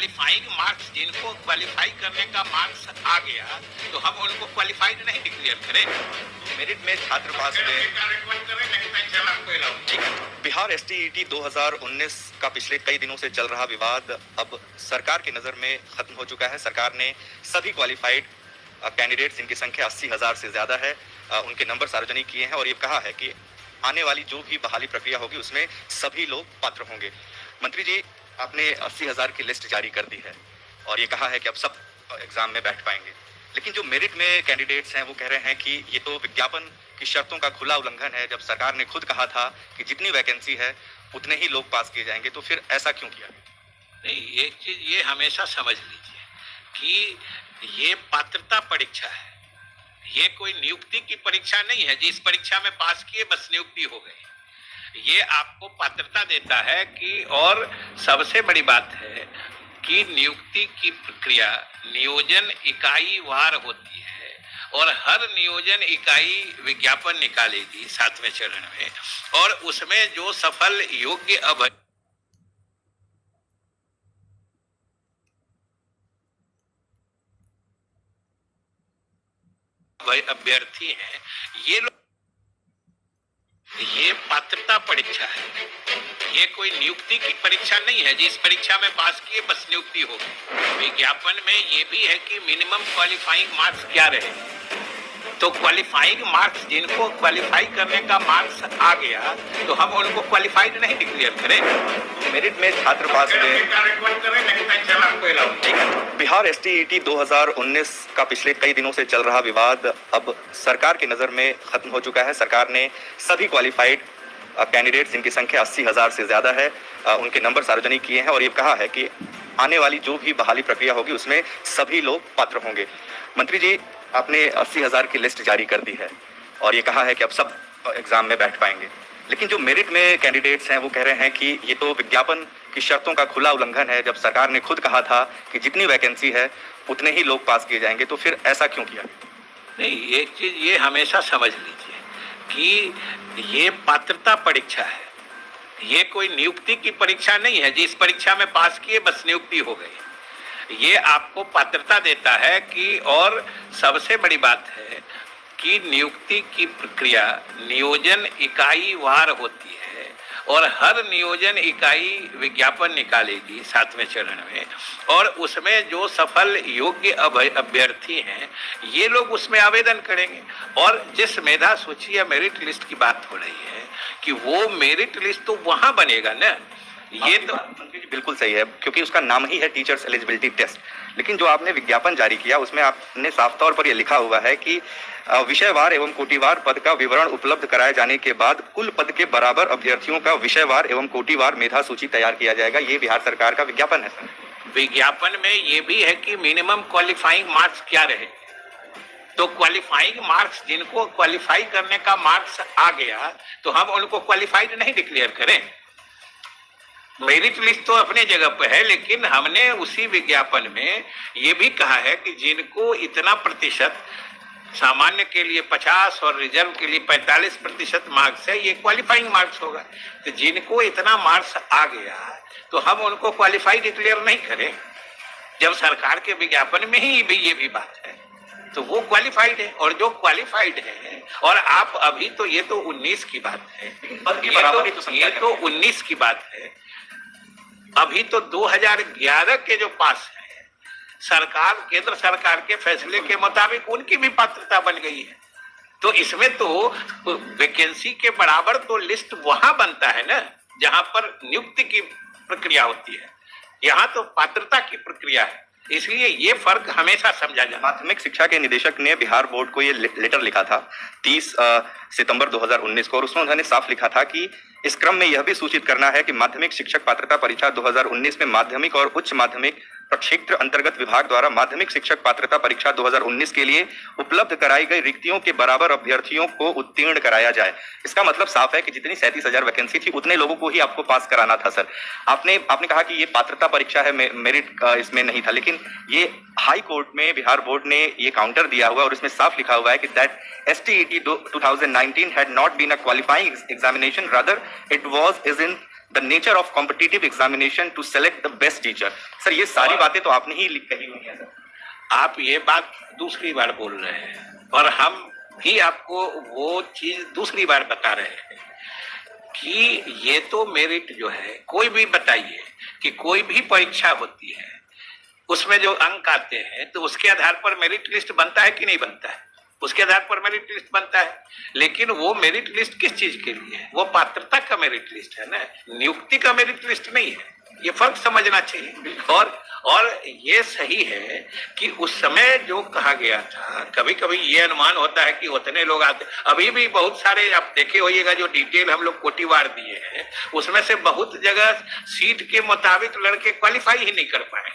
Qualifying marks, जिनको qualify करने का मार्क्स आ गया तो हम उनको क्वालिफाइड नहीं डिक्लेयर करें। मेरिट में छात्र पास हुए। ठीक है, बिहार एसटीईटी 2019 का पिछले कई दिनों से चल रहा विवाद अब सरकार की नज़र में खत्म हो चुका है। सरकार ने सभी क्वालिफाइड कैंडिडेट्स, जिनकी संख्या 80,000 से ज़्यादा है, उनके नंबर सार्वजनिक किए हैं और ये कहा है कि आने वाली जो भी बहाली प्रक्रिया होगी उसमें सभी लोग पात्र होंगे। मंत्री जी, आपने 80,000 की लिस्ट जारी कर दी है और ये कहा है कि अब सब एग्जाम में बैठ पाएंगे, लेकिन जो मेरिट में कैंडिडेट्स हैं वो कह रहे हैं कि ये तो विज्ञापन की शर्तों का खुला उल्लंघन है। जब सरकार ने खुद कहा था कि जितनी वैकेंसी है उतने ही लोग पास किए जाएंगे, तो फिर ऐसा क्यों किया? नहीं, एक चीज ये हमेशा समझ लीजिए कि ये पात्रता परीक्षा है, ये कोई नियुक्ति की परीक्षा नहीं है। जिस परीक्षा में पास किए बस नियुक्ति हो गई। ये आपको पात्रता देता है कि, और सबसे बड़ी बात है कि नियुक्ति की प्रक्रिया नियोजन इकाई वार होती है और हर नियोजन इकाई विज्ञापन निकालेगी 7वें चरण में, और उसमें जो सफल योग्य अभ्यर्थी हैं, ये पात्रता परीक्षा है, ये कोई नियुक्ति की परीक्षा नहीं है। जिस परीक्षा में पास किए बस नियुक्ति हो गई। विज्ञापन में ये भी है कि मिनिमम क्वालिफाइंग मार्क्स क्या रहे, तो क्वालिफाइंग मार्क्स, जिनको क्वालिफाई करने का मार्क्स आ गया तो हम उनको क्वालिफाइड नहीं डिक्लेयर करें। मेरिट में छात्र पास हुए। ठीक है, बिहार एसटीईटी 2019 का पिछले कई दिनों से चल रहा विवाद अब सरकार की नज़र में खत्म हो चुका है। सरकार ने सभी क्वालिफाइड कैंडिडेट्स, जिनकी संख्या 80,000 से ज़्यादा है, उनके नंबर सार्वजनिक किए हैं और ये कहा है कि आने वाली जो भी बहाली प्रक्रिया होगी उसमें सभी लोग पात्र होंगे। मंत्री जी, आपने 80,000 की लिस्ट जारी कर दी है और ये कहा है कि अब सब एग्जाम में बैठ पाएंगे, लेकिन जो मेरिट में कैंडिडेट्स हैं वो कह रहे हैं कि ये तो विज्ञापन की शर्तों का खुला उल्लंघन है। जब सरकार ने खुद कहा था कि जितनी वैकेंसी है उतने ही लोग पास किए जाएंगे, तो फिर ऐसा क्यों किया? नहीं, एक चीज ये हमेशा समझ लीजिए कि ये पात्रता परीक्षा है, ये कोई नियुक्ति की परीक्षा नहीं है। जिस परीक्षा में पास किए बस नियुक्ति हो गई। ये आपको पात्रता देता है कि, और सबसे बड़ी बात है कि नियुक्ति की प्रक्रिया नियोजन इकाई वार होती है और हर नियोजन इकाई विज्ञापन निकालेगी 7वें चरण में, और उसमें जो सफल योग्य अभ्यर्थी हैं ये लोग उसमें आवेदन करेंगे। और जिस मेधा सूची या मेरिट लिस्ट की बात हो रही है कि वो मेरिट लिस्ट तो वहां बनेगा ना, ये तो बिल्कुल सही है, क्योंकि उसका नाम ही है टीचर्स एलिजिबिलिटी टेस्ट। लेकिन जो आपने विज्ञापन जारी किया उसमें आपने साफ तौर पर यह लिखा हुआ है कि विषयवार एवं कोटिवार पद का विवरण उपलब्ध कराए जाने के बाद कुल पद के बराबर अभ्यर्थियों का विषयवार एवं कोटिवार मेधा सूची तैयार किया जाएगा। ये बिहार सरकार का विज्ञापन है सर। विज्ञापन में ये भी है कि मिनिमम क्वालिफाइंग मार्क्स क्या रहे, तो क्वालिफाइंग मार्क्स, जिनको क्वालिफाई करने का मार्क्स आ गया तो हम उनको क्वालिफाइड नहीं डिक्लेयर करें। मेरिट लिस्ट तो अपने जगह पर है, लेकिन हमने उसी विज्ञापन में ये भी कहा है कि जिनको इतना प्रतिशत, सामान्य के लिए 50 और रिजर्व के लिए 45% मार्क्स है, ये क्वालिफाइंग मार्क्स होगा। तो जिनको इतना मार्क्स आ गया तो हम उनको क्वालिफाई डिक्लेयर नहीं करें। जब सरकार के विज्ञापन में ही भी ये भी बात है तो वो क्वालिफाइड है, और जो क्वालिफाइड है, और आप अभी तो ये तो 19 की बात है, ये तो 19 की बात है। अभी तो 2011 के जो पास है सरकार, केंद्र सरकार के फैसले के मुताबिक उनकी भी पात्रता बन गई है। तो इसमें तो वैकेंसी के बराबर तो लिस्ट वहां बनता है ना जहां पर नियुक्ति की प्रक्रिया होती है, यहाँ तो पात्रता की प्रक्रिया है। इसलिए ये फर्क हमेशा समझा जाए। माध्यमिक शिक्षा के निदेशक ने बिहार बोर्ड को ये लेटर लिखा था 30 सितंबर 2019 को, और उसमें उन्होंने साफ लिखा था कि इस क्रम में यह भी सूचित करना है कि माध्यमिक शिक्षक पात्रता परीक्षा 2019 में माध्यमिक और उच्च माध्यमिक प्रक्षेत्र अंतर्गत विभाग द्वारा माध्यमिक शिक्षक पात्रता परीक्षा 2019 के लिए उपलब्ध कराई गई रिक्तियों के बराबर अभ्यर्थियों को उत्तीर्ण कराया जाए। इसका मतलब साफ है कि जितनी 37,000 वैकेंसी थी उतने लोगों को ही आपको पास कराना था सर। आपने कहा कि ये पात्रता परीक्षा है, मेरिट इसमें नहीं था, लेकिन ये हाई कोर्ट में बिहार बोर्ड ने ये काउंटर दिया हुआ है और इसमें साफ लिखा हुआ है कि that STET 2019 had not been a qualifying examination, rather it was is in the nature of competitive examination to select the best teacher. Sir ये सारी बातें तो आपने ही लिख कही हुई है सर। आप ये बात दूसरी बार बोल रहे हैं और हम भी आपको वो चीज दूसरी बार बता रहे हैं कि ये तो मेरिट जो है, कोई भी बताइए कि कोई भी परीक्षा होती है उसमें जो अंक आते हैं तो उसके आधार पर मेरिट लिस्ट बनता है कि नहीं बनता है? उसके आधार पर मेरिट लिस्ट बनता है, लेकिन वो मेरिट लिस्ट किस चीज के लिए है? वो पात्रता का मेरिट लिस्ट है ना, नियुक्ति का मेरिट लिस्ट नहीं है। ये फर्क समझना चाहिए। और ये सही है कि उस समय जो कहा गया था, कभी कभी ये अनुमान होता है कि उतने लोग आते, अभी भी बहुत सारे आप देखे होइएगा जो डिटेल हम लोग कोटिवार दिए हैं, उसमें से बहुत जगह सीट के मुताबिक लड़के क्वालिफाई ही नहीं कर पाए,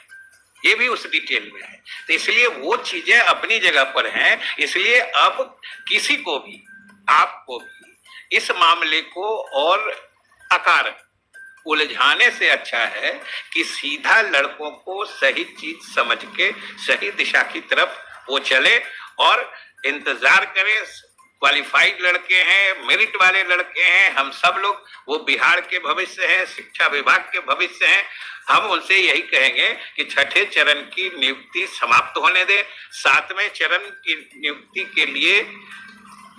ये भी उस डिटेल में है। तो इसलिए वो चीजें अपनी जगह पर हैं। इसलिए अब किसी को भी, आपको भी इस मामले को और अकारण उलझाने से अच्छा है कि सीधा लड़कों को सही चीज समझ के सही दिशा की तरफ वो चले और इंतजार करें। क्वालिफाइड लड़के हैं, मेरिट वाले लड़के हैं, हम सब लोग, वो बिहार के भविष्य हैं, शिक्षा विभाग के भविष्य हैं। हम उनसे यही कहेंगे कि छठे चरण की नियुक्ति समाप्त होने दें, सातवें चरण की नियुक्ति के लिए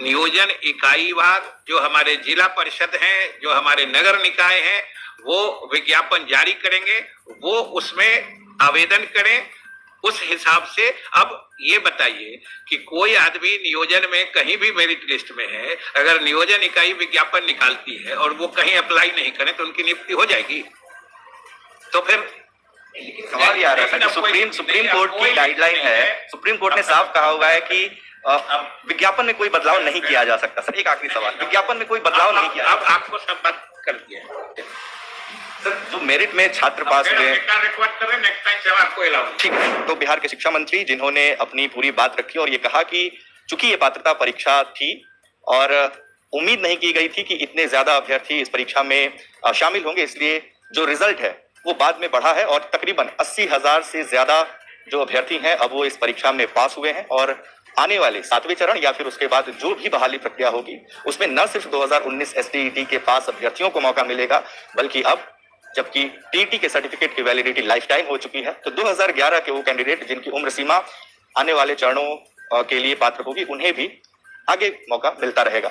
नियोजन इकाईवार जो हमारे जिला परिषद हैं, जो हमारे नगर निकाय हैं, वो विज्ञापन जारी करेंगे, वो उसमें आवेदन करें। उस हिसाब से अब ये बताइए कि कोई आदमी नियोजन में कहीं भी मेरिट लिस्ट में है, अगर नियोजन इकाई विज्ञापन निकालती है और वो कहीं अप्लाई नहीं करें तो उनकी नियुक्ति हो जाएगी? तो फिर सवाल ये आ रहा है सुप्रीम कोर्ट की गाइडलाइन है, सुप्रीम कोर्ट ने साफ कहा हुआ है कि विज्ञापन में कोई बदलाव नहीं किया जा सकता। सर एक आखिरी सवाल, विज्ञापन में कोई बदलाव नहीं किया, अब आपको सब बात कर दिया सर। जो मेरिट में छात्र पास हुए, नेक्स्ट टाइम से आपको अलाउ। ठीक है, तो बिहार के शिक्षा मंत्री जिन्होंने अपनी पूरी बात रखी और ये कहा कि चूंकि ये पात्रता परीक्षा थी और उम्मीद नहीं की गई थी कि इतने ज्यादा अभ्यर्थी इस परीक्षा में शामिल होंगे, इसलिए जो रिजल्ट है वो बाद में बढ़ा है और तकरीबन 80,000 से ज्यादा जो अभ्यर्थी हैं अब वो इस परीक्षा में पास हुए हैं। और आने वाले 7वें चरण या फिर उसके बाद जो भी बहाली प्रक्रिया होगी उसमें न सिर्फ 2019 STET के पास अभ्यर्थियों को मौका मिलेगा, बल्कि अब जबकि टीटी के सर्टिफिकेट की वैलिडिटी लाइफ टाइम हो चुकी है, तो 2011 के वो कैंडिडेट जिनकी उम्र सीमा आने वाले चरणों के लिए पात्र होगी, उन्हें भी आगे मौका मिलता रहेगा।